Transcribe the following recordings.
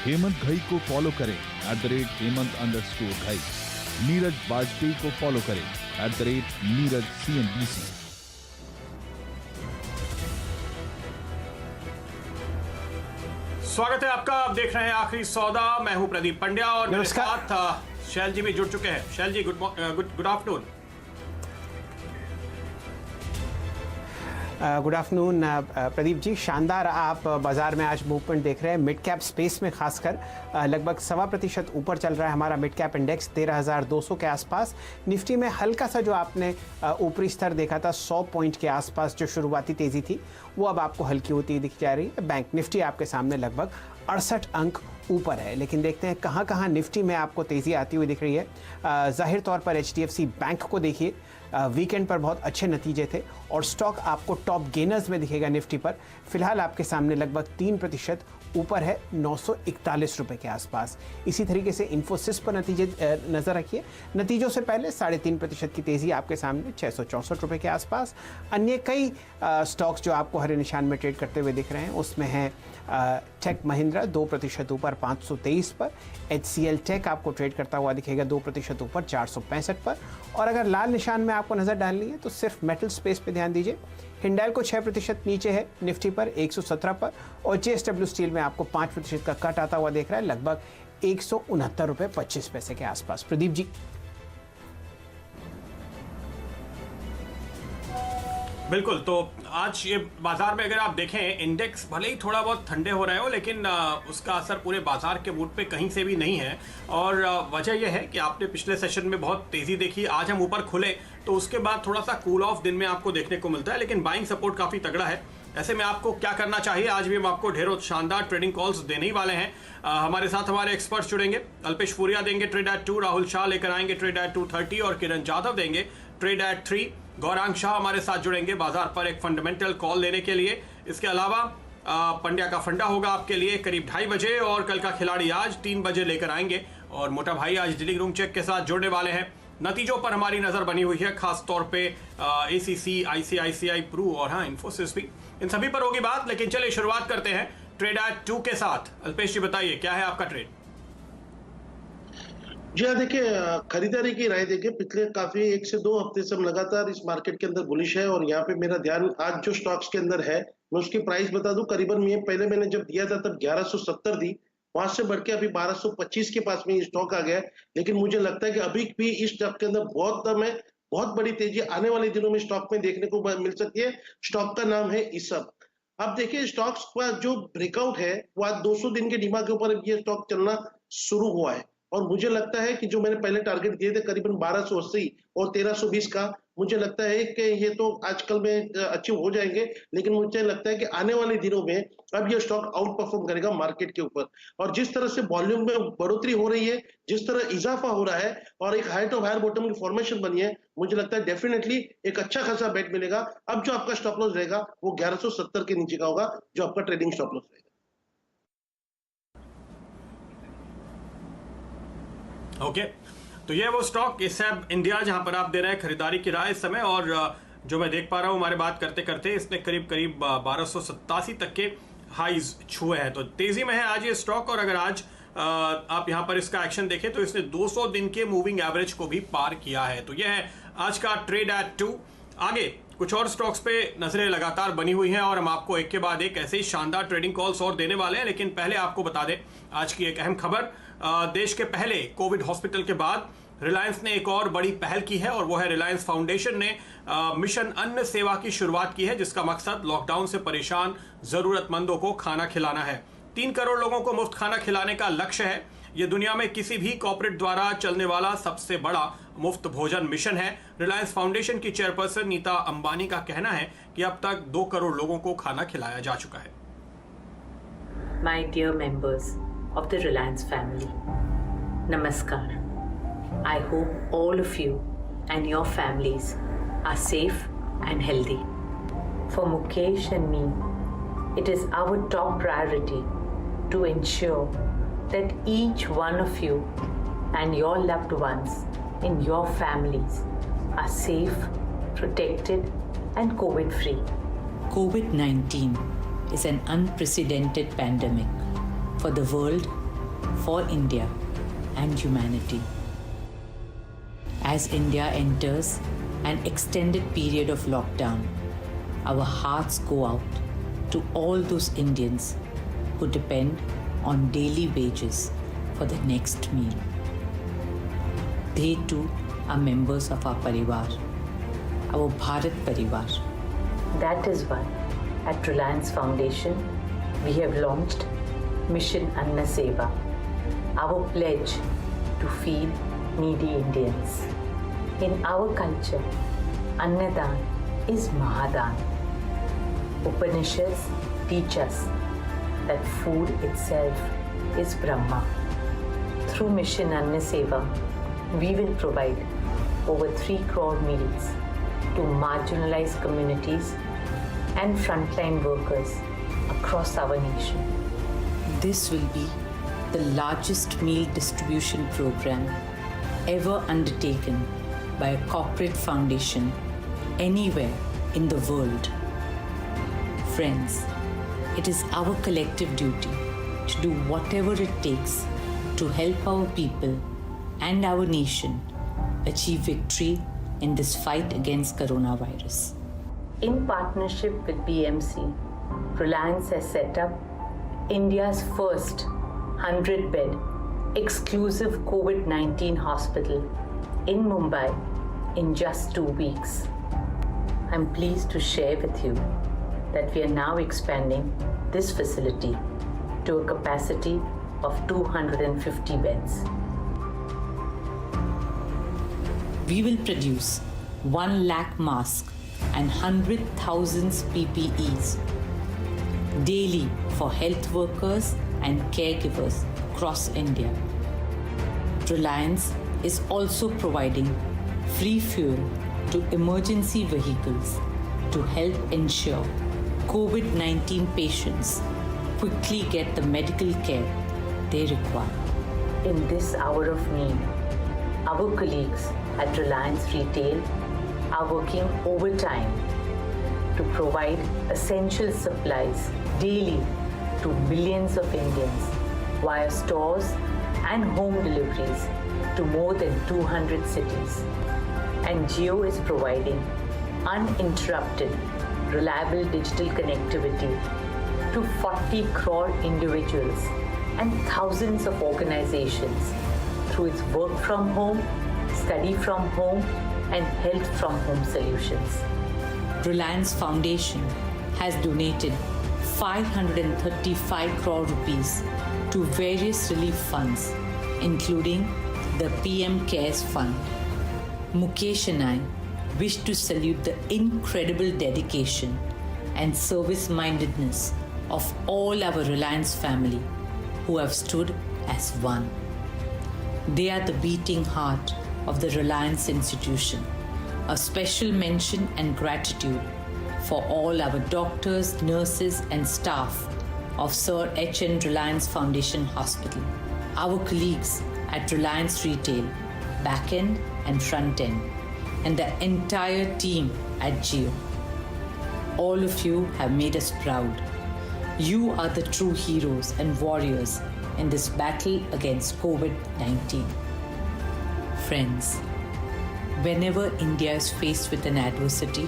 हेमंत घई को फॉलो करें @हेमंत_घई। नीरज वाजपेयी को फॉलो करें @नीरज CNBC। स्वागत है आपका। आप देख रहे हैं आखिरी सौदा। मैं हूं प्रदीप पंड्या और मेरे साथ शैल जी भी जुड़ चुके हैं। Shail ji, good afternoon. Good afternoon Pradeep ji. शानदार आप बाजार में आज मूवमेंट देख रहे हैं। मिड कैप स्पेस में खासकर लगभग 1.25% ऊपर चल रहा है हमारा मिड कैप इंडेक्स 13,200 के आसपास। निफ्टी में हल्का सा जो आपने ऊपरी स्तर देखा था 100 पॉइंट के आसपास जो शुरुआती तेजी थी वो अब आपको हल्की होती दिख जा रही है। बैंक निफ्टी आपके सामने लगभग 68 अंक ऊपर है। लेकिन देखते हैं कहाँ कहाँ निफ्टी में आपको तेज़ी आती हुई दिख रही है। जाहिर तौर पर HDFC बैंक को देखिए, वीकेंड पर बहुत अच्छे नतीजे थे और स्टॉक आपको टॉप गेनर्स में दिखेगा निफ्टी पर। फिलहाल आपके सामने लगभग 3% ऊपर है 941 रुपये के आसपास। इसी तरीके से इन्फोसिस पर नतीजे नज़र रखिए। नतीजों से पहले 3.5% की तेज़ी आपके सामने 664 रुपये के आसपास। अन्य कई स्टॉक्स जो आपको हरे निशान में ट्रेड करते हुए दिख रहे हैं उसमें है टेक महिंद्रा 2% ऊपर 523 पर। HCL टेक आपको ट्रेड करता हुआ दिखेगा 2% ऊपर 465 पर। और अगर लाल निशान में आपको नज़र डालनी है तो सिर्फ मेटल स्पेस पे ध्यान दीजिए। हिंडाल को 6% नीचे है निफ्टी पर 117 पर। और JSW स्टील में आपको 5% का कट आता हुआ देख रहा है लगभग 169 रुपये 25 पैसे के आसपास। प्रदीप जी। बिल्कुल। तो आज ये बाजार में अगर आप देखें, इंडेक्स भले ही थोड़ा बहुत ठंडे हो रहे हो लेकिन उसका असर पूरे बाजार के मूड पे कहीं से भी नहीं है। और वजह यह है कि आपने पिछले सेशन में बहुत तेज़ी देखी। आज हम ऊपर खुले तो उसके बाद थोड़ा सा कूल ऑफ दिन में आपको देखने को मिलता है, लेकिन बाइंग सपोर्ट काफ़ी तगड़ा है। ऐसे में आपको क्या करना चाहिए, आज भी हम आपको ढेरों शानदार ट्रेडिंग कॉल्स देने ही वाले हैं। हमारे साथ हमारे एक्सपर्ट्स जुड़ेंगे। अल्पेश फूरिया देंगे ट्रेड एट 2, राहुल शाह लेकर आएंगे ट्रेड एट 2:30 और किरण जाधव देंगे ट्रेड एट 3। गौरांग शाह हमारे साथ जुड़ेंगे बाजार पर एक फंडामेंटल कॉल लेने के लिए। इसके अलावा पंड्या का फंडा होगा आपके लिए करीब 2:30 बजे और कल का खिलाड़ी आज 3 बजे लेकर आएंगे। और मोटा भाई आज डीलिंग रूम चेक के साथ जुड़ने वाले हैं। नतीजों पर हमारी नजर बनी हुई है, खास तौर पे ACC, ICICI, प्रू और हाँ इन्फोसिस भी। इन सभी पर होगी बात, लेकिन चलिए शुरुआत करते हैं ट्रेड एट 2 के साथ। अल्पेश जी बताइए क्या है आपका ट्रेड? जी हाँ, देखिए खरीदारी की राय देखिए पिछले काफी 1 से 2 हफ्ते से हम लगातार इस मार्केट के अंदर बुलिश है। और यहाँ पे मेरा ध्यान आज जो स्टॉक्स के अंदर है मैं उसकी प्राइस बता दूं। करीबन ये पहले मैंने जब दिया था तब 1170 दी, वहां से बढ़ के अभी 1225 के पास में ये स्टॉक आ गया है। लेकिन मुझे लगता है कि अभी भी इस स्टॉक के अंदर बहुत दम है, बहुत बड़ी तेजी आने वाले दिनों में स्टॉक में देखने को मिल सकती है। स्टॉक का नाम है ईसब। अब देखिए स्टॉक्स का जो ब्रेकआउट है वो आज 200 दिन के डीमा के ऊपर ये स्टॉक चलना शुरू हुआ है। और मुझे लगता है कि जो मैंने पहले टारगेट दिए थे करीबन 1280 और 1320 का, मुझे लगता है कि ये तो आजकल में अचीव हो जाएंगे। लेकिन मुझे लगता है कि आने वाले दिनों में अब ये स्टॉक आउट परफॉर्म करेगा मार्केट के ऊपर। और जिस तरह से वॉल्यूम में बढ़ोतरी हो रही है, जिस तरह इजाफा हो रहा है और एक हाइट ऑफ हायर बॉटम की फॉर्मेशन बनी है, मुझे लगता है डेफिनेटली एक अच्छा खासा बेट मिलेगा। अब जो आपका स्टॉप लॉस रहेगा वो 1170 के नीचे का होगा, जो आपका ट्रेडिंग स्टॉप लॉस रहेगा। ओके, तो ये वो स्टॉक ईसब इंडिया जहां पर आप दे रहे हैं खरीदारी की राय इस समय। और जो मैं देख पा रहा हूं हमारे बात करते करते इसने करीब 1287 तक के हाईज छुए हैं। तो तेजी में है आज ये स्टॉक। और अगर आज आप यहां पर इसका एक्शन देखें तो इसने 200 दिन के मूविंग एवरेज को भी पार किया है। तो यह है आज का ट्रेड एट 2। आगे कुछ और स्टॉक्स पे नजरें लगातार बनी हुई हैं और हम आपको एक के बाद एक ऐसे ही शानदार ट्रेडिंग कॉल्स और देने वाले हैं। लेकिन पहले आपको बता दें आज की एक अहम खबर। देश के पहले कोविड हॉस्पिटल के बाद रिलायंस ने एक और बड़ी पहल की है और वो है रिलायंस फाउंडेशन ने मिशन अन्न सेवा की शुरुआत की है, जिसका मकसद लॉकडाउन से परेशान जरूरतमंदों को खाना खिलाना है। 3 करोड़ लोगों को मुफ्त खाना खिलाने का लक्ष्य है। यह दुनिया में किसी भी कॉर्पोरेट द्वारा चलने वाला सबसे बड़ा मुफ्त भोजन मिशन है। रिलायंस फाउंडेशन की चेयरपर्सन नीता अंबानी का कहना है कि अब तक 2 करोड़ लोगों को खाना खिलाया जा चुका है। My dear members of the Reliance family, Namaskar. I hope all of you and your families are safe and healthy. For Mukesh and me, it is our top priority to ensure that each one of you and your loved ones in your families are safe, protected and COVID-free. COVID-19 is an unprecedented pandemic for the world for India and humanity. As India enters an extended period of lockdown, our hearts go out to all those Indians who depend on daily wages for the next meal. They too are members of our Parivar, our Bharat Parivar. That is why at Reliance Foundation we have launched Mission Anna Seva, our pledge to feed needy Indians. In our culture, Annadan is Mahadan. Upanishads teach us that food itself is Brahma. Through Mission Anna Seva, we will provide over 3 crore meals to marginalized communities and frontline workers across our nation. This will be the largest meal distribution program ever undertaken by a corporate foundation anywhere in the world. Friends, it is our collective duty to do whatever it takes to help our people and our nation achieve victory in this fight against coronavirus. In partnership with BMC, Reliance has set up India's first 100-bed exclusive COVID-19 hospital in Mumbai in just 2 weeks. I'm pleased to share with you that we are now expanding this facility to a capacity of 250 beds. We will produce 1 lakh masks and 100,000 PPEs daily for health workers and caregivers across India. Reliance is also providing free fuel to emergency vehicles to help ensure COVID-19 patients quickly get the medical care they require. In this hour of need, our colleagues at Reliance Retail are working overtime to provide essential supplies daily to millions of Indians via stores and home deliveries to more than 200 cities. And Jio is providing uninterrupted, reliable digital connectivity to 40 crore individuals and thousands of organizations through its work from home, study from home, and health from home solutions. Reliance Foundation has donated 535 crore rupees to various relief funds, including the PM CARES Fund. Mukesh and I wish to salute the incredible dedication and service-mindedness of all our Reliance family who have stood as one. They are the beating heart of the Reliance institution. A special mention and gratitude for all our doctors, nurses and staff of Sir H.N. Reliance Foundation Hospital, our colleagues at Reliance Retail, back-end and front-end, and the entire team at Jio. All of you have made us proud. You are the true heroes and warriors in this battle against COVID-19. Friends, whenever India is faced with an adversity,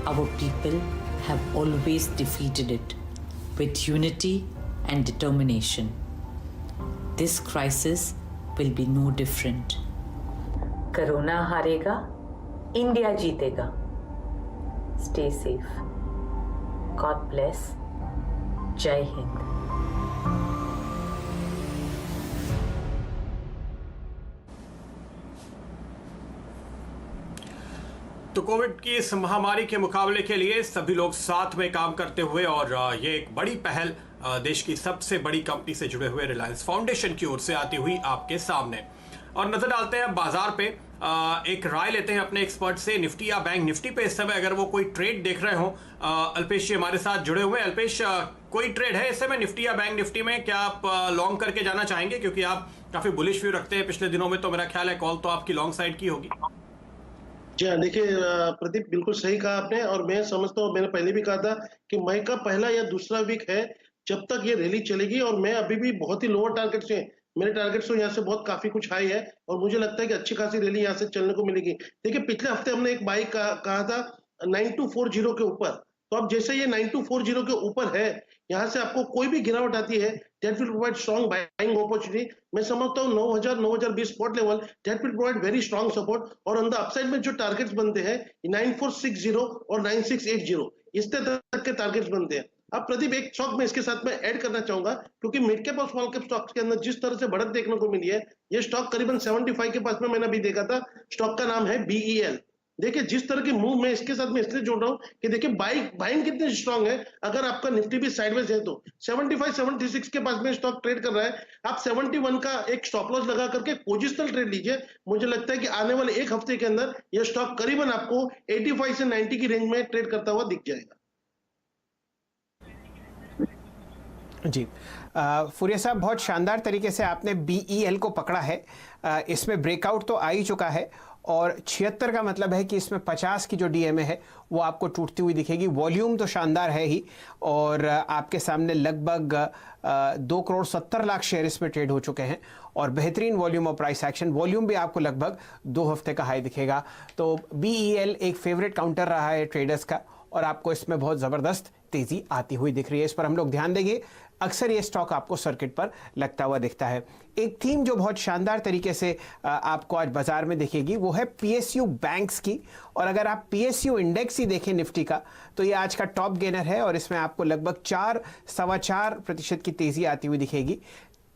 our people have always defeated it with unity and determination. This crisis will be no different. Corona हारेगा, India जीतेगा. Stay safe. God bless. Jai Hind. तो Covid की इस महामारी के मुकाबले के लिए सभी लोग साथ में काम करते हुए और ये एक बड़ी पहल देश की सबसे बड़ी कंपनी से जुड़े हुए रिलायंस फाउंडेशन की ओर से आती हुई आपके सामने। और नजर डालते हैं बाजार पे, एक राय लेते हैं अपने एक्सपर्ट से निफ्टी या बैंक निफ्टी पे इस समय अगर वो कोई ट्रेड देख रहे हो। अल्पेश जी हमारे साथ जुड़े हुए हैं। अल्पेश, कोई ट्रेड है इस समय निफ्टी या बैंक निफ्टी में? क्या आप लॉन्ग करके जाना चाहेंगे, क्योंकि आप काफी बुलिश व्यू रखते हैं पिछले दिनों में, तो मेरा ख्याल है कॉल तो आपकी लॉन्ग साइड की होगी। जी हाँ, देखिए प्रदीप, बिल्कुल सही कहा आपने और मैं समझता हूँ, मैंने पहले भी कहा था कि मई का पहला या दूसरा वीक है जब तक ये रैली चलेगी। और मैं अभी भी बहुत ही लोअर टारगेट से, मेरे टारगेट्स तो यहाँ से बहुत काफी कुछ हाई है और मुझे लगता है कि अच्छी खासी रैली यहाँ से चलने को मिलेगी। देखिए पिछले हफ्ते हमने एक बाई कहा था 9240 के ऊपर, तो अब जैसे ये 9240 के ऊपर है, यहाँ से आपको कोई भी गिरावट आती है that will provide strong buying opportunity. मैं समझता हूँ 9020 spot level that will provide very strong support. और ऑन द अपसाइड में जो टारगेट्स बनते हैं 9460 और 9680 इस तक के टारगेट्स बनते हैं। अब प्रदीप एक स्टॉक में इसके साथ में ऐड करना चाहूंगा, क्योंकि मिड कैप और स्मॉल कैप स्टॉक्स के अंदर जिस तरह से बढ़त देखने को मिली है, ये स्टॉक करीबन 75 के पास में मैंने अभी देखा था। स्टॉक का नाम है BEL। देखिए जिस तरह की मूव मैं इसके साथ में इसलिए जोड़ रहा हूं कि देखिए बाइंग कितनी स्ट्रांग है। अगर आपका निफ्टी भी साइडवेज है तो 75-76 के पास में स्टॉक ट्रेड कर रहा है, आप 71 का एक स्टॉप लॉस लगा करके पोजिशनल ट्रेड लीजिए। मुझे लगता है कि आने वाले एक हफ्ते के अंदर यह स्टॉक करीबन आपको 85 से 90 की रेंज में ट्रेड करता हुआ दिख जाएगा। जी फुरिया साहब, बहुत शानदार तरीके से आपने BEL को पकड़ा है। इसमें ब्रेकआउट तो आ ही चुका है और 76 का मतलब है कि इसमें 50 की जो DMA है वो आपको टूटती हुई दिखेगी। वॉल्यूम तो शानदार है ही और आपके सामने लगभग 2,70,00,000 शेयर इसमें ट्रेड हो चुके हैं और बेहतरीन वॉल्यूम और प्राइस एक्शन। वॉल्यूम भी आपको लगभग 2 हफ्ते का हाई दिखेगा। तो BEL एक फेवरेट काउंटर रहा है ट्रेडर्स का और आपको इसमें बहुत ज़बरदस्त तेज़ी आती हुई दिख रही है। इस पर हम लोग ध्यान देंगे। अक्सर ये स्टॉक आपको सर्किट पर लगता हुआ दिखता है। एक थीम जो बहुत शानदार तरीके से आपको आज बाजार में दिखेगी वो है PSU बैंक्स की। और अगर आप PSU इंडेक्स ही देखें निफ्टी का, तो ये आज का टॉप गेनर है और इसमें आपको लगभग 4-4.25% की तेज़ी आती हुई दिखेगी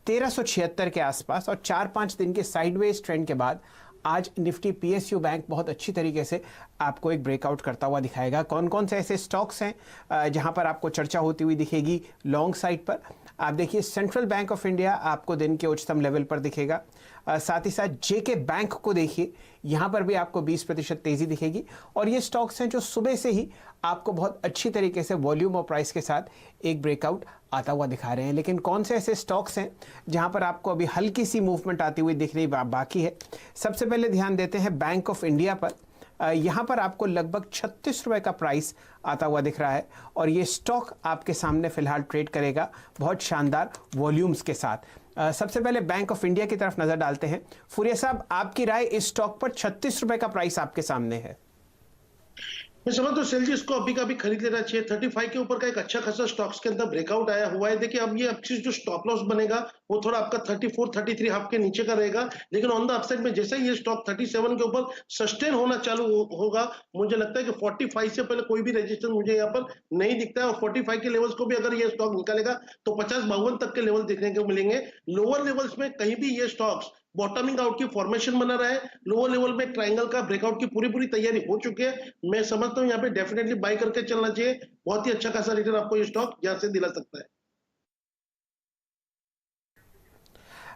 1376 के आसपास। और 4-5 दिन के साइडवेज ट्रेंड के बाद आज निफ्टी PSU बैंक बहुत अच्छी तरीके से आपको एक ब्रेकआउट करता हुआ दिखाएगा। कौन कौन से ऐसे स्टॉक्स हैं जहां पर आपको चर्चा होती हुई दिखेगी लॉन्ग साइड पर? आप देखिए सेंट्रल बैंक ऑफ इंडिया आपको दिन के उच्चतम लेवल पर दिखेगा। साथ ही साथ JK बैंक को देखिए, यहाँ पर भी आपको 20% तेज़ी दिखेगी। और ये स्टॉक्स हैं जो सुबह से ही आपको बहुत अच्छी तरीके से वॉल्यूम और प्राइस के साथ एक ब्रेकआउट आता हुआ दिखा रहे हैं। लेकिन कौन से ऐसे स्टॉक्स हैं जहाँ पर आपको अभी हल्की सी मूवमेंट आती हुई दिख रही बाकी है? सबसे पहले ध्यान देते हैं बैंक ऑफ इंडिया पर। यहाँ पर आपको लगभग 36 रुपए का प्राइस आता हुआ दिख रहा है और ये स्टॉक आपके सामने फिलहाल ट्रेड करेगा बहुत शानदार वॉल्यूम्स के साथ। सबसे पहले बैंक ऑफ इंडिया की तरफ नजर डालते हैं। फुरिया साहब, आपकी राय इस स्टॉक पर 36 रुपए का प्राइस आपके सामने है। मैं समझता हूँ सेल जी इसको अभी का भी खरीद लेना चाहिए। 35 के ऊपर का एक अच्छा खासा स्टॉक्स के अंदर ब्रेकआउट आया हुआ है। देखिए अब ये अच्छी जो स्टॉप लॉस बनेगा वो थोड़ा आपका 34-33 हाफ के नीचे का रहेगा। लेकिन ऑन द अपसाइड में जैसे ही ये स्टॉक 37 के ऊपर सस्टेन होना चालू होगा, मुझे लगता है कि 45 से पहले कोई भी रेजिस्टेंस मुझे यहाँ पर नहीं दिखता है। और 45 के लेवल्स को भी अगर ये स्टॉक निकालेगा तो 50-52 तक के लेवल देखने को मिलेंगे। लोअर लेवल्स में कहीं भी ये स्टॉक्स बॉटमिंग आउट की फॉर्मेशन बना रहा है। लोअर लेवल में ट्रायंगल का ब्रेकआउट की पूरी तैयारी हो चुकी है। मैं समझता हूं यहाँ पे डेफिनेटली बाय करके चलना चाहिए। बहुत ही अच्छा खासा रिटर्न आपको ये स्टॉक यहाँ से दिला सकता है।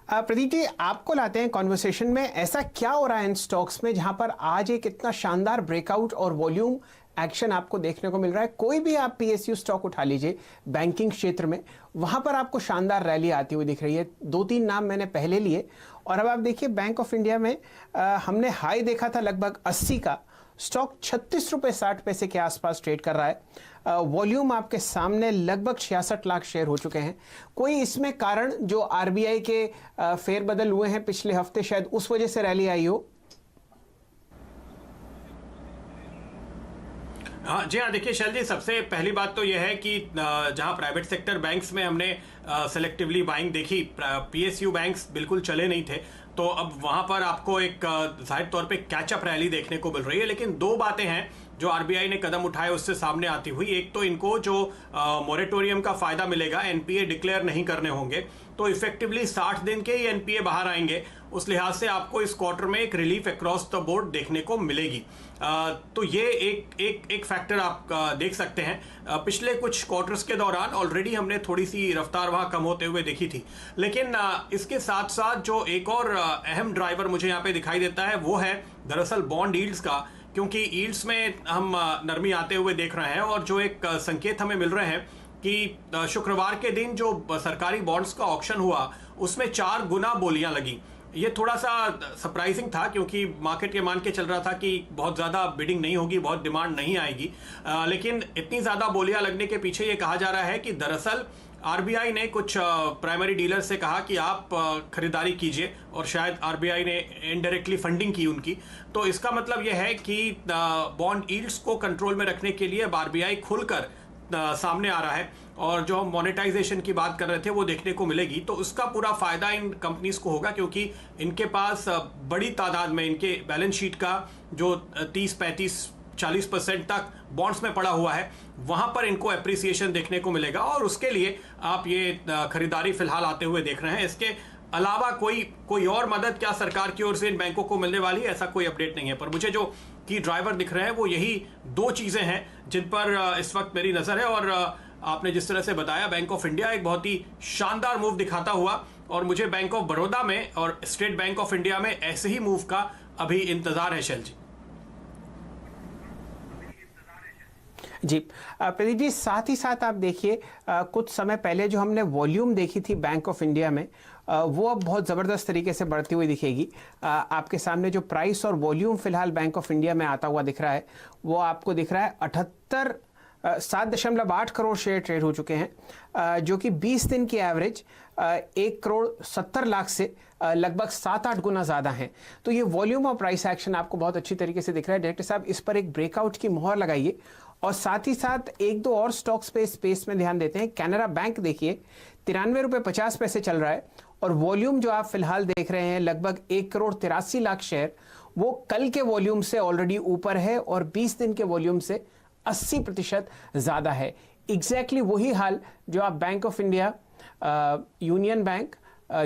प्रदीप जी, आपको लाते हैं कॉन्वर्सेशन में। ऐसा क्या हो रहा है इन स्टॉक्स में जहां पर आज एक इतना शानदार ब्रेकआउट और वॉल्यूम एक्शन आपको देखने को मिल रहा है? कोई भी आप PSU स्टॉक उठा लीजिए बैंकिंग क्षेत्र में, वहां पर आपको शानदार रैली आती हुई दिख रही है। 2-3 नाम मैंने पहले लिए और अब आप देखिए बैंक ऑफ इंडिया में हमने हाई देखा था लगभग 80 का। स्टॉक 36 रुपये 60 पैसे के आसपास ट्रेड कर रहा है। वॉल्यूम आपके सामने लगभग 66 लाख शेयर हो चुके हैं। कोई इसमें कारण जो RBI के फेरबदल हुए हैं पिछले हफ्ते, शायद उस वजह से रैली आई हो? हाँ जी हाँ, देखिए शैल जी, सबसे पहली बात तो यह है कि जहाँ प्राइवेट सेक्टर बैंक्स में हमने सेलेक्टिवली बाइंग देखी, PSU बैंक्स बिल्कुल चले नहीं थे, तो अब वहाँ पर आपको एक जाहिर तौर पे कैचअप रैली देखने को मिल रही है। लेकिन 2 बातें हैं जो RBI ने कदम उठाए उससे सामने आती हुई। एक तो इनको जो मोरेटोरियम का फायदा मिलेगा, NPA डिक्लेयर नहीं करने होंगे, तो इफेक्टिवली 60 दिन के ही NPA बाहर आएंगे। उस लिहाज से आपको इस क्वार्टर में एक रिलीफ अक्रॉस द बोर्ड देखने को मिलेगी। तो ये एक फैक्टर आप देख सकते हैं। पिछले कुछ क्वार्टर्स के दौरान ऑलरेडी हमने थोड़ी सी रफ्तार वहाँ कम होते हुए देखी थी। लेकिन इसके साथ साथ जो एक और अहम ड्राइवर मुझे यहाँ पे दिखाई देता है वो है दरअसल बॉन्ड यील्ड्स का, क्योंकि यील्ड्स में हम नरमी आते हुए देख रहे हैं और जो एक संकेत हमें मिल रहे हैं कि शुक्रवार के दिन जो सरकारी बॉन्ड्स का ऑक्शन हुआ उसमें 4 गुना बोलियां लगी। ये थोड़ा सा सरप्राइजिंग था क्योंकि मार्केट ये मान के चल रहा था कि बहुत ज़्यादा बिडिंग नहीं होगी, बहुत डिमांड नहीं आएगी। लेकिन इतनी ज़्यादा बोलियां लगने के पीछे ये कहा जा रहा है कि दरअसल आरबीआई ने कुछ प्राइमरी डीलर से कहा कि आप खरीदारी कीजिए, और शायद आरबीआई ने इनडायरेक्टली फंडिंग की उनकी। तो इसका मतलब यह है कि बॉन्ड यील्ड्स को कंट्रोल में रखने के लिए अब आरबीआई खुलकर सामने आ रहा है, और जो हम मोनेटाइजेशन की बात कर रहे थे वो देखने को मिलेगी। तो उसका पूरा फायदा इन कंपनीज को होगा, क्योंकि इनके पास बड़ी तादाद में इनके बैलेंस शीट का जो 30-35-40% तक बॉन्ड्स में पड़ा हुआ है, वहां पर इनको एप्रिसिएशन देखने को मिलेगा, और उसके लिए आप ये खरीदारी फिलहाल आते हुए देख रहे हैं। इसके अलावा कोई और मदद क्या सरकार की ओर से इन बैंकों को मिलने वाली है, ऐसा कोई अपडेट नहीं है। पर मुझे जो की ड्राइवर दिख रहे हैं वो यही दो चीजें हैं जिन पर इस वक्त मेरी नजर है। और आपने जिस तरह से बताया, बैंक ऑफ इंडिया एक बहुत ही शानदार मूव दिखाता हुआ, और मुझे बैंक ऑफ बड़ौदा में और स्टेट बैंक ऑफ इंडिया में ऐसे ही मूव का अभी इंतजार है। शैल जी जी प्रदीप जी, साथ ही साथ आप देखिए कुछ समय पहले जो हमने वॉल्यूम देखी थी बैंक ऑफ इंडिया में, वो अब बहुत ज़बरदस्त तरीके से बढ़ती हुई दिखेगी। आपके सामने जो प्राइस और वॉल्यूम फिलहाल बैंक ऑफ इंडिया में आता हुआ दिख रहा है, वो आपको दिख रहा है 7.8 करोड़ शेयर ट्रेड हो चुके हैं, जो कि 20 दिन की एवरेज 1 करोड़ 70 लाख से लगभग 7-8 गुना ज़्यादा हैं। तो ये वॉल्यूम और प्राइस एक्शन आपको बहुत अच्छी तरीके से दिख रहा है। डायरेक्टर साहब, इस पर एक ब्रेकआउट की मुहर लगाइए, और साथ ही साथ एक दो और स्टॉक्स पे स्पेस में ध्यान देते हैं। कैनरा बैंक देखिए 93 रुपये 50 पैसे चल रहा है, और वॉल्यूम जो आप फिलहाल देख रहे हैं लगभग 1 करोड़ 83 लाख शेयर, वो कल के वॉल्यूम से ऑलरेडी ऊपर है, और 20 दिन के वॉल्यूम से 80% ज़्यादा है। एग्जैक्टली वही हाल जो आप bank of India, union bank,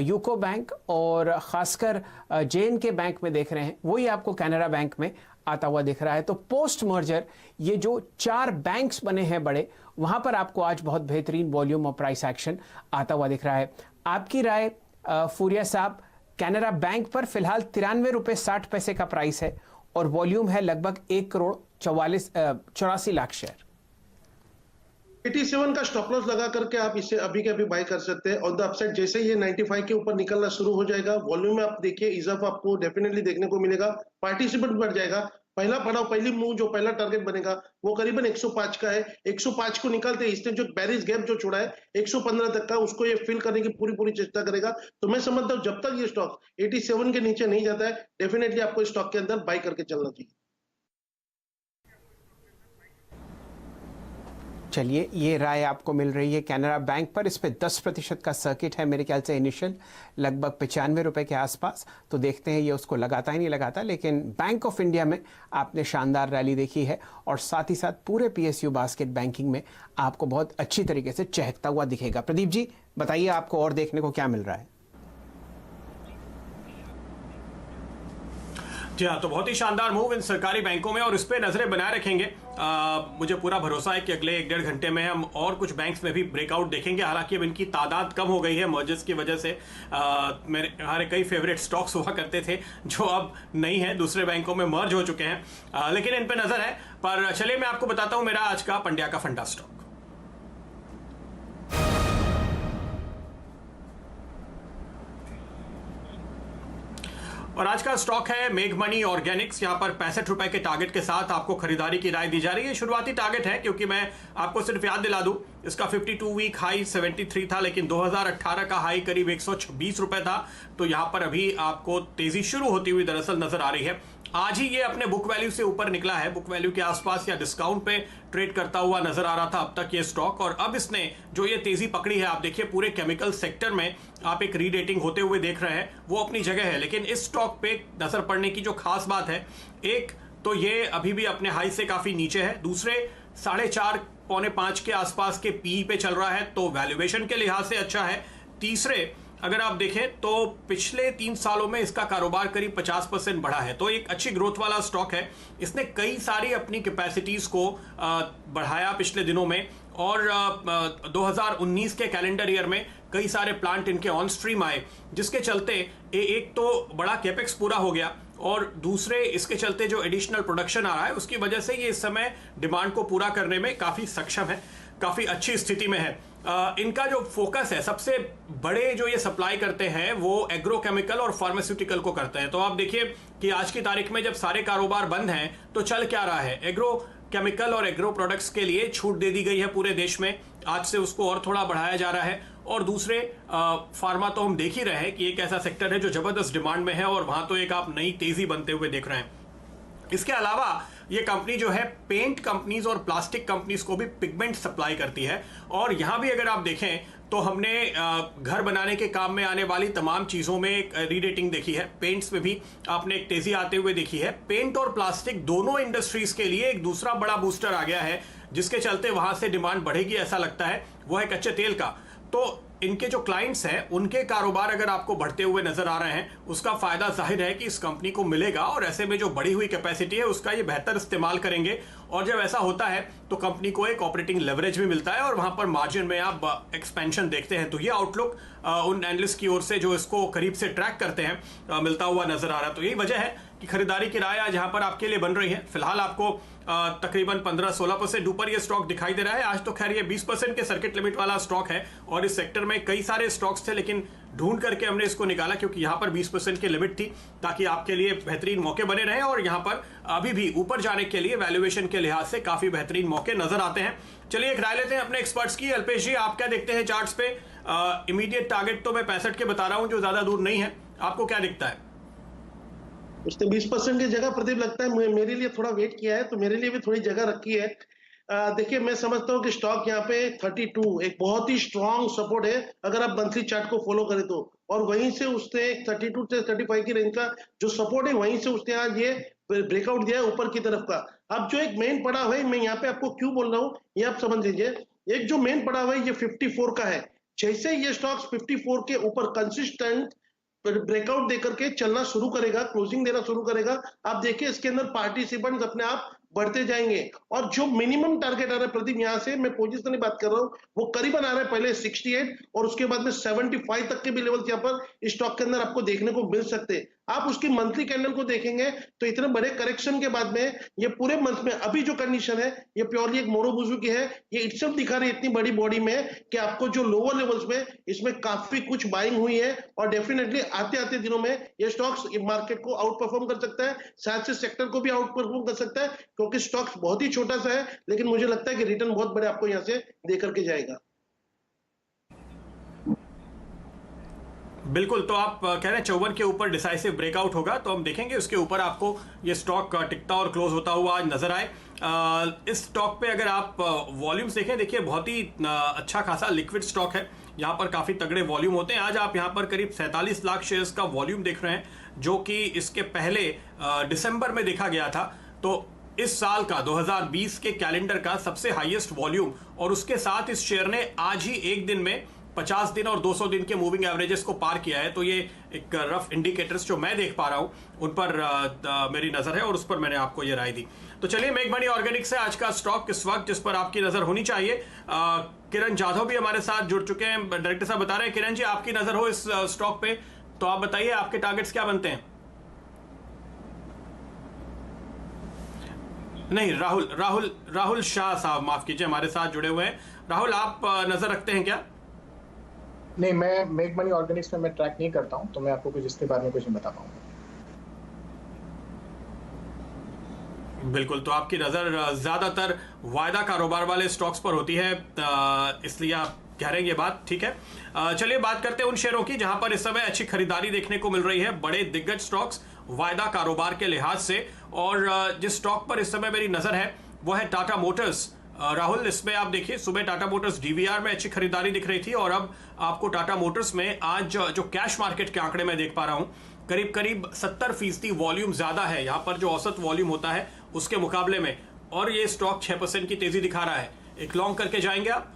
UCO bank और खासकर JNK बैंक में देख रहे हैं, वही आपको कैनरा बैंक में आता हुआ दिख रहा है। तो पोस्ट मर्जर ये जो 4 बैंक्स बने हैं बड़े, वहां पर आपको आज बहुत बेहतरीन वॉल्यूम और प्राइस एक्शन आता हुआ दिख रहा है। आपकी राय फूरिया साहब, कैनरा बैंक पर फिलहाल 93 रुपये 60 पैसे का प्राइस है, और वॉल्यूम है लगभग 1 करोड़ 84 लाख शेयर। 87 का स्टॉप लॉस लगा करके आप इसे अभी के अभी बाय कर सकते हैं। ऑन द अपसाइड जैसे ये 95 के ऊपर निकलना शुरू हो जाएगा, वॉल्यूम में आप देखिए इजाफा आपको डेफिनेटली देखने को मिलेगा, पार्टिसिपेंट बढ़ जाएगा। पहला पड़ाव, पहली मूव, जो पहला टारगेट बनेगा वो करीबन 105 का है। 105 को निकालते इसने जो बैरिज गैप जो छोड़ा है 115 तक का, उसको ये फिल करने की पूरी चेष्टा करेगा। तो मैं समझता हूं जब तक ये स्टॉक 87 के नीचे नहीं जाता है, डेफिनेटली आपको स्टॉक के अंदर बाय करके चलना चाहिए। चलिए, ये राय आपको मिल रही है कैनरा बैंक पर। इस पे 10% का सर्किट है मेरे ख्याल से इनिशियल, लगभग 95 रुपए के आसपास। तो देखते हैं ये उसको लगाता ही नहीं लगाता। लेकिन बैंक ऑफ इंडिया में आपने शानदार रैली देखी है, और साथ ही साथ पूरे PSU बास्केट बैंकिंग में आपको बहुत अच्छी तरीके से चहकता हुआ दिखेगा। प्रदीप जी बताइए, आपको और देखने को क्या मिल रहा है? जी हाँ, तो बहुत ही शानदार मूव इन सरकारी बैंकों में, और इस पे नजरें बनाए रखेंगे। मुझे पूरा भरोसा है कि अगले 1-1.5 घंटे में हम और कुछ बैंक्स में भी ब्रेकआउट देखेंगे। हालांकि अब इनकी तादाद कम हो गई है मर्जर्स की वजह से। हमारे कई फेवरेट स्टॉक्स हुआ करते थे जो अब नहीं है, दूसरे बैंकों में मर्ज हो चुके हैं, लेकिन इन पे नजर है। पर चलिए मैं आपको बताता हूं मेरा आज का पंड्या का फंडा स्टॉक। और आज का स्टॉक है मेघमनी ऑर्गेनिक्स। यहां पर 65 रुपए के टारगेट के साथ आपको खरीदारी की राय दी जा रही है। शुरुआती टारगेट है, क्योंकि मैं आपको सिर्फ याद दिला दूं, इसका 52 वीक हाई 73 था, लेकिन 2018 का हाई करीब 126 रुपए था। तो यहां पर अभी आपको तेजी शुरू होती हुई दरअसल नजर आ रही है। आज ही ये अपने बुक वैल्यू से ऊपर निकला है, बुक वैल्यू के आसपास या डिस्काउंट पे ट्रेड करता हुआ नजर आ रहा था अब तक ये स्टॉक। और अब इसने जो ये तेजी पकड़ी है, आप देखिए पूरे केमिकल सेक्टर में आप एक रीडेटिंग होते हुए देख रहे हैं, वो अपनी जगह है। लेकिन इस स्टॉक पे नजर पड़ने की जो खास बात है, एक तो ये अभी भी अपने हाई से काफी नीचे है, दूसरे 4.5-5 के आसपास के पी पे चल रहा है, तो वैल्यूएशन के लिहाज से अच्छा है। तीसरे, अगर आप देखें तो पिछले 3 सालों में इसका कारोबार करीब 50% बढ़ा है, तो एक अच्छी ग्रोथ वाला स्टॉक है। इसने कई सारी अपनी कैपेसिटीज को बढ़ाया पिछले दिनों में, और 2019 के कैलेंडर ईयर में कई सारे प्लांट इनके ऑन स्ट्रीम आए, जिसके चलते एक तो बड़ा कैपेक्स पूरा हो गया, और दूसरे इसके चलते जो एडिशनल प्रोडक्शन आ रहा है उसकी वजह से ये इस समय डिमांड को पूरा करने में काफी सक्षम है, काफी अच्छी स्थिति में है। इनका जो फोकस है, सबसे बड़े जो ये सप्लाई करते हैं वो एग्रोकेमिकल और फार्मास्यूटिकल को करते हैं। तो आप देखिए कि आज की तारीख में जब सारे कारोबार बंद हैं तो चल क्या रहा है, एग्रो केमिकल और एग्रो प्रोडक्ट्स के लिए छूट दे दी गई है पूरे देश में। आज से उसको और थोड़ा बढ़ाया जा रहा है। और दूसरे फार्मा तो हम देख ही रहे हैं कि एक ऐसा सेक्टर है जो जबरदस्त डिमांड में है और वहां तो एक आप नई तेजी बनते हुए देख रहे हैं। इसके अलावा ये कंपनी जो है पेंट कंपनीज और प्लास्टिक कंपनीज को भी पिगमेंट सप्लाई करती है। और यहां भी अगर आप देखें तो हमने घर बनाने के काम में आने वाली तमाम चीज़ों में एक रीरेटिंग देखी है। पेंट्स में भी आपने एक तेजी आते हुए देखी है। पेंट और प्लास्टिक दोनों इंडस्ट्रीज के लिए एक दूसरा बड़ा बूस्टर आ गया है, जिसके चलते वहां से डिमांड बढ़ेगी ऐसा लगता है, वो है कच्चे तेल का। तो इनके जो क्लाइंट्स हैं उनके कारोबार अगर आपको बढ़ते हुए नजर आ रहे हैं, उसका फायदा जाहिर है कि इस कंपनी को मिलेगा और ऐसे में जो बढ़ी हुई कैपेसिटी है उसका ये बेहतर इस्तेमाल करेंगे। और जब ऐसा होता है तो कंपनी को एक ऑपरेटिंग लेवरेज भी मिलता है और वहां पर मार्जिन में आप एक्सपेंशन देखते हैं। तो ये आउटलुक उन एनालिस्ट की ओर से जो इसको करीब से ट्रैक करते हैं मिलता हुआ नजर आ रहा है। तो यही वजह है कि खरीदारी की राय आज यहाँ पर आपके लिए बन रही है। फिलहाल आपको तकरीबन 15-16% ऊपर ये स्टॉक दिखाई दे रहा है। आज तो खैर ये 20% के सर्किट लिमिट वाला स्टॉक है और इस सेक्टर में कई सारे स्टॉक्स थे, लेकिन ढूंढ करके हमने इसको निकाला क्योंकि यहाँ पर 20% की लिमिट थी, ताकि आपके लिए बेहतरीन मौके बने रहें। और यहाँ पर अभी भी ऊपर जाने के लिए वैल्यूएशन के लिहाज से काफी बेहतरीन मौके नजर आते हैं। चलिए एक राय लेते हैं अपने एक्सपर्ट्स की। अल्पेश जी, आप क्या देखते हैं चार्ट्स पे? इमीडिएट टारगेट तो मैं 65 के बता रहा हूं, जो ज्यादा दूर नहीं है। आपको क्या दिखता है? उसने 20% की जगह प्रदीप लगता है मेरे लिए थोड़ा वेट किया है, तो मेरे लिए भी थोड़ी जगह रखी है। देखिए, मैं समझता हूं कि स्टॉक यहाँ पे 32 एक बहुत ही स्ट्रॉन्ग सपोर्ट है अगर आप मंथली चार्ट को फॉलो करें तो। और वहीं से उसने 32 से 35 की रेंज का जो सपोर्ट है, वहीं से उसने आज ये ब्रेकआउट दिया है ऊपर की तरफ का। अब जो एक मेन पड़ा हुआ है, मैं यहाँ पे आपको क्यों बोल रहा हूँ ये आप समझ लीजिए। एक जो मेन पड़ा हुआ है ये 54 का है। जैसे ये स्टॉक्स 54 के ऊपर कंसिस्टेंट ब्रेकआउट देकर के चलना शुरू करेगा, क्लोजिंग देना शुरू करेगा, आप देखिए इसके अंदर पार्टिसिपेंट्स अपने आप बढ़ते जाएंगे। और जो मिनिमम टारगेट आ रहा है प्रदीप, यहां से मैं पोजीशन की बात कर रहा हूं, वो करीबन आ रहा है पहले 68 और उसके बाद में 75 तक के भी लेवल यहां पर स्टॉक के अंदर आपको देखने को मिल सकते हैं। आप उसकी मंथली कैंडल को देखेंगे तो इतने बड़े करेक्शन के बाद में ये पूरे मंथ में अभी जो कंडीशन है ये प्योरली एक मोरोबुजू की है। ये इटसेल्फ दिखा रही है इतनी बड़ी बॉडी में कि आपको जो लोअर लेवल्स में इसमें काफी कुछ बाइंग हुई है और डेफिनेटली आते आते दिनों में ये स्टॉक्स मार्केट को आउट परफॉर्म कर सकता है, शायद से सेक्टर को भी आउट परफॉर्म कर सकता है, क्योंकि स्टॉक्स बहुत ही छोटा सा है, लेकिन मुझे लगता है कि रिटर्न बहुत बड़े आपको यहां से दे करके जाएगा। बिल्कुल, तो आप कह रहे हैं 54 के ऊपर डिसाइसिव ब्रेकआउट होगा, तो हम देखेंगे उसके ऊपर आपको ये स्टॉक टिकता और क्लोज होता हुआ आज नजर आए। इस स्टॉक पे अगर आप वॉल्यूम्स देखें, देखिए बहुत ही अच्छा खासा लिक्विड स्टॉक है, यहाँ पर काफी तगड़े वॉल्यूम होते हैं। आज आप यहाँ पर करीब 47 लाख शेयर्स का वॉल्यूम देख रहे हैं, जो कि इसके पहले दिसंबर में देखा गया था। तो इस साल का 2020 के कैलेंडर का सबसे हाईएस्ट वॉल्यूम, और उसके साथ इस शेयर ने आज ही एक दिन में 50 दिन और 200 दिन के मूविंग एवरेजेस को पार किया है। तो ये एक रफ इंडिकेटर्स जो मैं देख पा रहा हूं उन पर मेरी नजर है और उस पर मैंने आपको ये राय दी। तो चलिए, मेक मनी ऑर्गेनिक्स है आज का स्टॉक इस वक्त जिस पर आपकी नजर होनी चाहिए। किरण जाधव भी हमारे साथ जुड़ चुके हैं, डायरेक्टर साहब बता रहे हैं। किरण जी, आपकी नजर हो इस स्टॉक पे तो आप बताइए आपके टारगेट्स क्या बनते हैं? नहीं, राहुल शाह साहब माफ कीजिए, हमारे साथ जुड़े हुए हैं। राहुल, आप नजर रखते हैं क्या? नहीं, मैं मेक मनी ऑर्गेनिक्स में मैं ट्रैक नहीं करता हूं, तो मैं आपको कुछ इसके बारे में कुछ नहीं बता पाऊंगा। बिल्कुल, तो आपकी नजर ज्यादातर वायदा कारोबार वाले स्टॉक्स पर होती है, इसलिए आप कह रहे हैं ये बात ठीक है। चलिए बात करते हैं उन शेयरों की जहां पर इस समय अच्छी खरीदारी देखने को मिल रही है, बड़े दिग्गज स्टॉक्स वायदा कारोबार के लिहाज से। और जिस स्टॉक पर इस समय मेरी नजर है वो है टाटा मोटर्स। राहुल, इसमें आप देखिए सुबह टाटा मोटर्स डीवीआर में अच्छी खरीदारी दिख रही थी और अब आपको टाटा मोटर्स में आज जो कैश मार्केट के आंकड़े मैं देख पा रहा हूं, करीब 70% वॉल्यूम ज्यादा है यहाँ पर जो औसत वॉल्यूम होता है उसके मुकाबले में, और ये स्टॉक 6% की तेजी दिखा रहा है। एक लॉन्ग करके जाएंगे आप?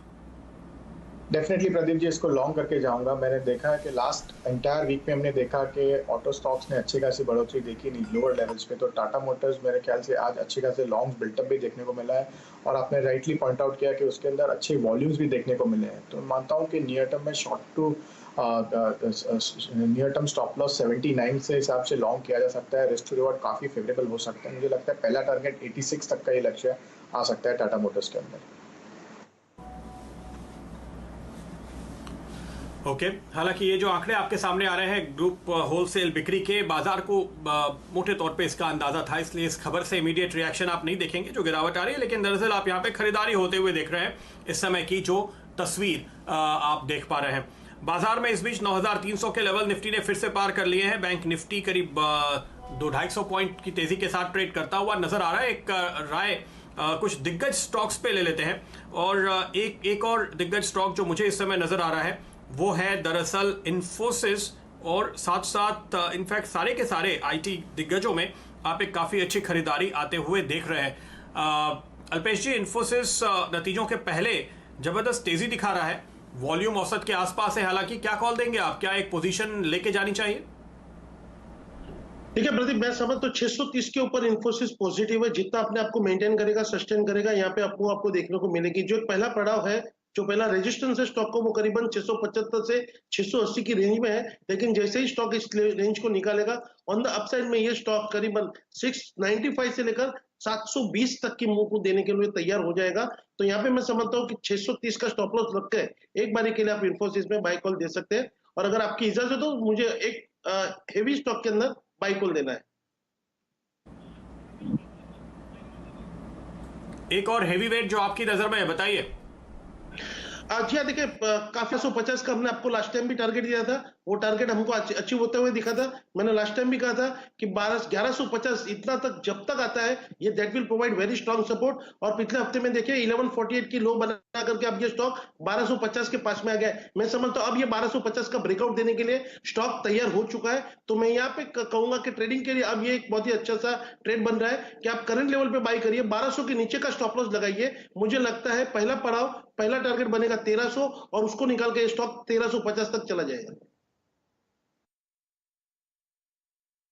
डेफिनेटली प्रदीप जी, इसको लॉन्ग करके जाऊंगा। मैंने देखा है कि लास्ट एंटायर वीक में हमने देखा कि ऑटो स्टॉक्स ने अच्छी खासी बढ़ोतरी देखी नहीं लोअर लेवल्स पे, तो टाटा मोटर्स मेरे ख्याल से आज अच्छे खासे लॉन्ग बिल्टअप भी देखने को मिला है। और आपने राइटली पॉइंट आउट किया कि उसके अंदर अच्छे वॉल्यूम्स भी देखने को मिले हैं। तो मैं मानता हूँ कि नियर टर्म में नियर टर्म स्टॉप लॉस 79 से हिसाब से लॉन्ग किया जा सकता है। रिस्क टू रिवॉर्ड काफी फेवरेबल हो सकता है। मुझे लगता है पहला टारगेट 86 तक का ये लक्ष्य आ सकता है टाटा मोटर्स के अंदर। ओके हालांकि ये जो आंकड़े आपके सामने आ रहे हैं ग्रुप होलसेल बिक्री के, बाजार को मोटे तौर पे इसका अंदाजा था, इसलिए इस खबर से इमीडिएट रिएक्शन आप नहीं देखेंगे जो गिरावट आ रही है, लेकिन दरअसल आप यहाँ पे खरीदारी होते हुए देख रहे हैं। इस समय की जो तस्वीर आप देख पा रहे हैं बाजार में, इस बीच 9,300 के लेवल निफ्टी ने फिर से पार कर लिए हैं। बैंक निफ्टी करीब 200-250 पॉइंट की तेजी के साथ ट्रेड करता हुआ नजर आ रहा है। एक राय कुछ दिग्गज स्टॉक्स पे ले लेते हैं, और एक और दिग्गज स्टॉक जो मुझे इस समय नजर आ रहा है वो है दरअसल इन्फोसिस, और साथ साथ इनफैक्ट सारे के सारे आईटी दिग्गजों में आप एक काफी अच्छी खरीदारी आते हुए देख रहे हैं। अल्पेश जी, इन्फोसिस नतीजों के पहले जबरदस्त तेजी दिखा रहा है, वॉल्यूम औसत के आसपास है, हालांकि क्या कॉल देंगे आप, क्या एक पोजीशन लेके जानी चाहिए? ठीक है प्रदीप, मैं समझ तो 630 के ऊपर इन्फोसिस पॉजिटिव है। जितना अपने आपको मेंटेन करेगा, सस्टेन करेगा, यहाँ पे आपको देखने को मिलेगी। जो पहला पड़ाव है, जो पहला रेजिस्टेंस है स्टॉक को, वो करीबन 675 से 680 की रेंज में है, लेकिन जैसे ही स्टॉक इस रेंज को निकालेगा, ऑन द अपसाइड में ये स्टॉक करीबन 695 से लेकर 720 तक की मूव को देने के लिए तैयार हो जाएगा। तो यहाँ पे मैं समझता हूँ कि 630 का स्टॉप लॉस रख के एक बारी के लिए आप इन्फोसिस में बाय कॉल दे सकते हैं, और अगर आपकी इजाजत हो मुझे एक हेवी स्टॉक के अंदर बाय कॉल देना है। एक और हेवी वेट जो आपकी नजर में है, बताइए। जी हाँ, देखिए काफी 150 का हमने आपको लास्ट टाइम भी टारगेट दिया था, वो टारगेट हमको अचीव होते हुए दिखा था। मैंने लास्ट टाइम भी कहा था कि 1150 इतना तक जब तक आता है, ये that will provide very strong support. और पिछले हफ्ते में देखिए 1148 की लो बना करके अब ये स्टॉक 1250 के पास में आ गया है। मैं समझता हूँ अब ये 1250 का ब्रेकआउट देने के लिए स्टॉक तैयार हो चुका है। तो मैं यहाँ पे कहूंगा कि ट्रेडिंग के लिए अब ये एक बहुत ही अच्छा सा ट्रेड बन रहा है कि आप करंट लेवल पे बाय करिए, 1200 के नीचे का स्टॉप लॉस लगाइए। मुझे लगता है पहला पड़ाव, पहला टारगेट बनेगा 1300, और उसको निकाल के स्टॉक 1350 तक चला जाएगा।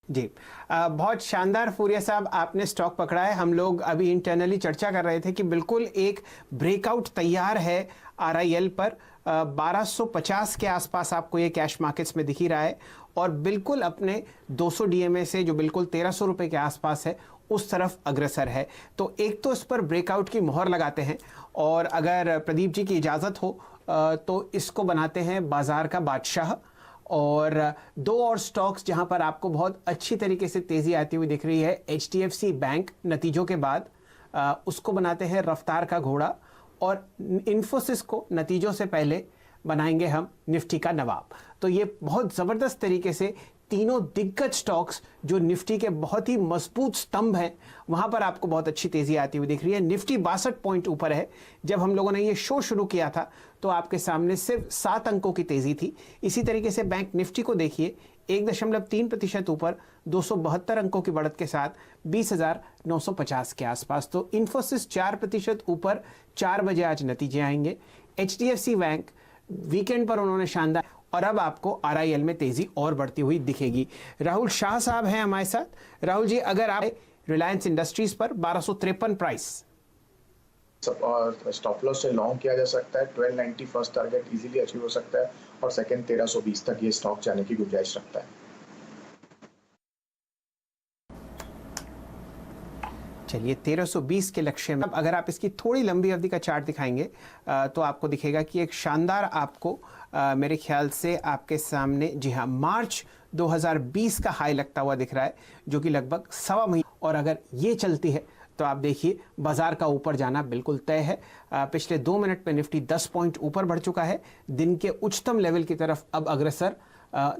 जी, बहुत शानदार फूरिया साहब, आपने स्टॉक पकड़ा है। हम लोग अभी इंटरनली चर्चा कर रहे थे कि बिल्कुल एक ब्रेकआउट तैयार है RIL पर। 1250 के आसपास आपको ये कैश मार्केट्स में दिख ही रहा है, और बिल्कुल अपने 200 DMA से जो बिल्कुल 1300 रुपये के आसपास है उस तरफ अग्रसर है। तो एक तो इस पर ब्रेकआउट की मोहर लगाते हैं, और अगर प्रदीप जी की इजाज़त हो तो इसको बनाते हैं बाजार का बादशाह। और दो और स्टॉक्स जहां पर आपको बहुत अच्छी तरीके से तेजी आती हुई दिख रही है, HDFC बैंक नतीजों के बाद उसको बनाते हैं रफ्तार का घोड़ा, और इन्फोसिस को नतीजों से पहले बनाएंगे हम निफ्टी का नवाब। तो ये बहुत ज़बरदस्त तरीके से तीनों दिग्गज स्टॉक्स जो निफ्टी के बहुत ही मजबूत स्तंभ हैं, वहां पर आपको बहुत अच्छी तेजी आती हुई दिख रही है। निफ्टी 62 पॉइंट ऊपर है। जब हम लोगों ने ये शो शुरू किया था तो आपके सामने सिर्फ 7 अंकों की तेजी थी। इसी तरीके से बैंक निफ्टी को देखिए, 1.3% ऊपर 272 अंकों की बढ़त के साथ 20,950 के आसपास। तो इन्फोसिस 4% ऊपर, 4 बजे आज नतीजे आएंगे। HDFC बैंक वीकेंड पर उन्होंने शानदार, और अब आपको RIL में तेजी और बढ़ती हुई दिखेगी। राहुल शाह साहब हैं हमारे साथ। राहुल जी, अगर आप रिलायंस इंडस्ट्रीज पर 1253 प्राइस स्टॉप लॉस से लॉन्ग किया जा सकता है। 1290 फर्स्ट टारगेट इजीली अचीव हो सकता है, और सेकंड 1320 तक ये स्टॉक जाने की गुंजाइश रखता है। चलिए 1320 के लक्ष्य में, अब अगर आप इसकी थोड़ी लंबी अवधि का चार्ट दिखाएंगे तो आपको दिखेगा कि एक शानदार आपको मेरे ख्याल से आपके सामने, जी हाँ, मार्च 2020 का हाई लगता हुआ दिख रहा है, जो कि लगभग 1.25 महीने, और अगर ये चलती है तो आप देखिए बाजार का ऊपर जाना बिल्कुल तय है। पिछले 2 मिनट में निफ्टी 10 पॉइंट ऊपर बढ़ चुका है, दिन के उच्चतम लेवल की तरफ अब अग्रसर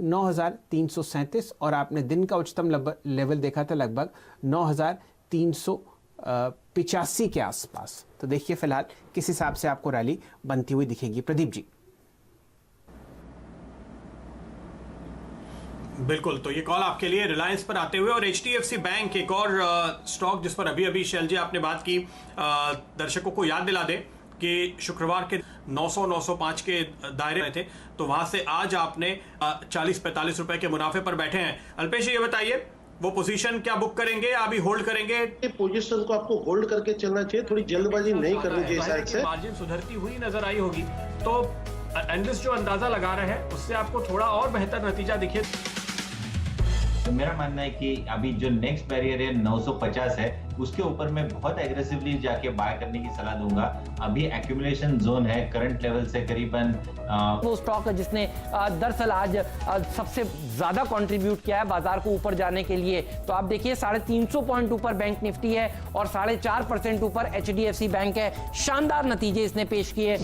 9,337, और आपने दिन का उच्चतम लेवल देखा था लगभग 9,385 के आसपास। तो देखिए फिलहाल किस हिसाब से आपको रैली बनती हुई दिखेगी। प्रदीप जी। बिल्कुल, तो ये कॉल आपके लिए रिलायंस पर आते हुए, और HDFC बैंक एक और स्टॉक जिस पर अभी अभी शैल जी आपने बात की, दर्शकों को याद दिला दे कि शुक्रवार के 900-905 के दायरे में थे, तो वहां से आज आपने 40-45 रुपए के मुनाफे पर बैठे हैं। अल्पेश, ये बताइए वो पोजीशन क्या बुक करेंगे या अभी होल्ड करेंगे? ये पोजीशन को आपको होल्ड करके चलना चाहिए, थोड़ी जल्दबाजी नहीं करनी चाहिए। शायद से मार्जिन सुधरती हुई नजर आई होगी, तो एनालिस्ट जो अंदाजा लगा रहे हैं उससे आपको थोड़ा और बेहतर नतीजा दिखे। तो मेरा मानना है कि अभी जो नेक्स्ट बैरियर है 950 है, उसके ऊपर मैं बहुत एग्रेसिवली जाके बाय करने की सलाह दूंगा। अभी एक्यूमुलेशन जोन है करंट लेवल से करीबन वो स्टॉक जिसने दरअसल आज सबसे ज्यादा कंट्रीब्यूट किया है बाजार को ऊपर जाने के लिए। तो आप देखिए 350 पॉइंट ऊपर बैंक निफ्टी है और 4.5% ऊपर HDFC बैंक है। शानदार नतीजे इसने पेश किए।